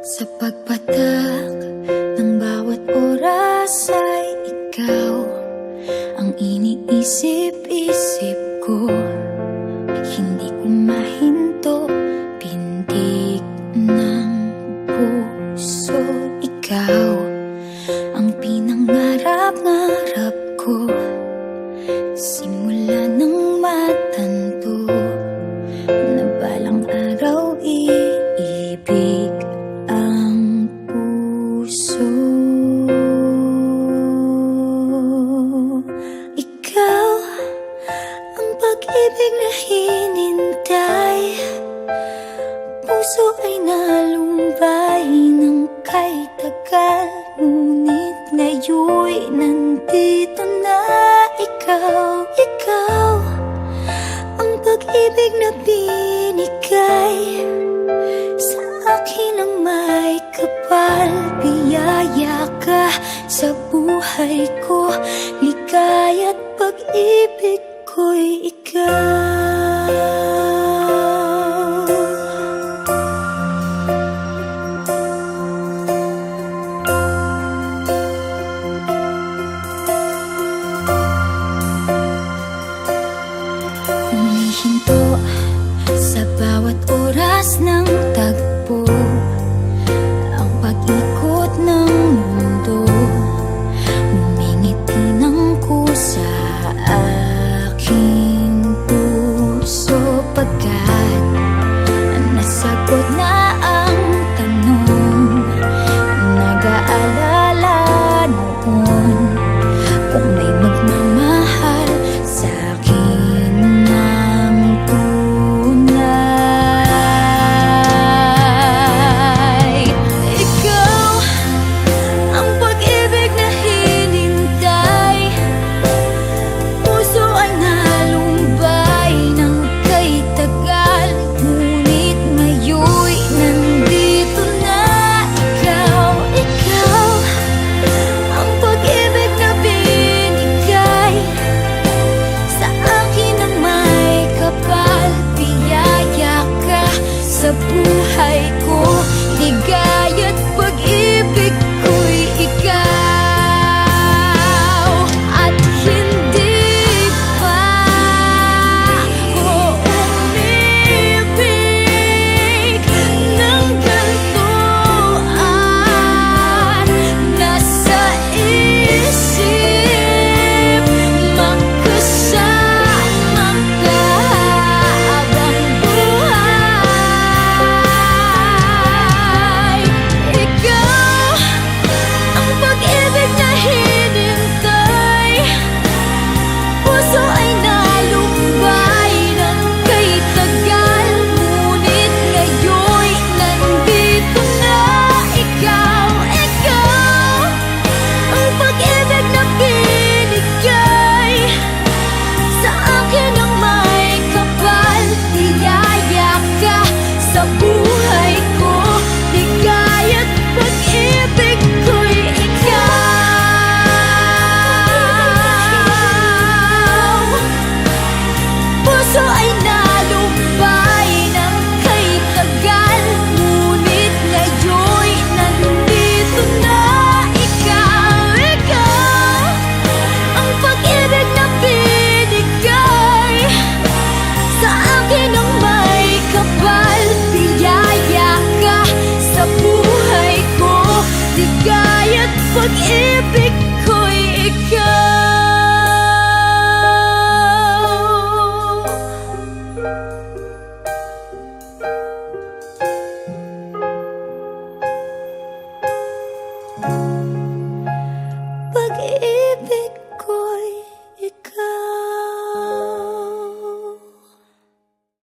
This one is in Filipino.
Sa pagpatak ng bawat oras ay ikaw ang iniisip-isip ko. Hindi ko mahinto, pintig ng puso. Ikaw ang pinangarap-ngarap ko, simula ng matanto na balang araw iibig ang puso. Ikaw ang pag-ibig na hinintay, puso ay nalumbay ng kay tagal, ngunit ngayon'y nandito na ikaw. Ikaw ang pag-ibig na binigay sa akin ang may kapal. Biyaya ka sa buhay ko, ligaya't pag-ibig ko'y ikaw. Humihinto sa bawat oras ng tagpo, ang pag-ikot ng mundo, humingiti ng kusa aking puso. Pagkat nasagot na ang tanong, nag-aalala noon kung may magmamahal sa akin ng tunay. Ikaw ang pag-ibig na hinintay, puso ay nalumbay ng kay tagal, ngunit ngayon'y nandito na ikaw. Ikaw ang pag-ibig na binigay sa akin ang may kapal. Biyaya ka sa buhay ko, ligaya't pag-ibig ko'y ikaw. At hindi pa ko umibig ng gantuan. Nasa isip magkasama ka habang buhay. Ikaw ang pag-ibig na hinintay, puso ay nalumbay ng kay tagal, ngunit ngayon'y nandito na ikaw. Ikaw ang pag-ibig na binigay sa akin ang may kapal. Biyaya ka sa buhay ko, ligaya't pag-ibig ko'y ikaw. Puso ay nalumbay ng kay tagal, ngunit ngayon'y nandito na ikaw. Ikaw ang pag-ibig na binigay sa akin ang may kapal. Biyaya ka sa buhay ko, ligaya't pag-ibig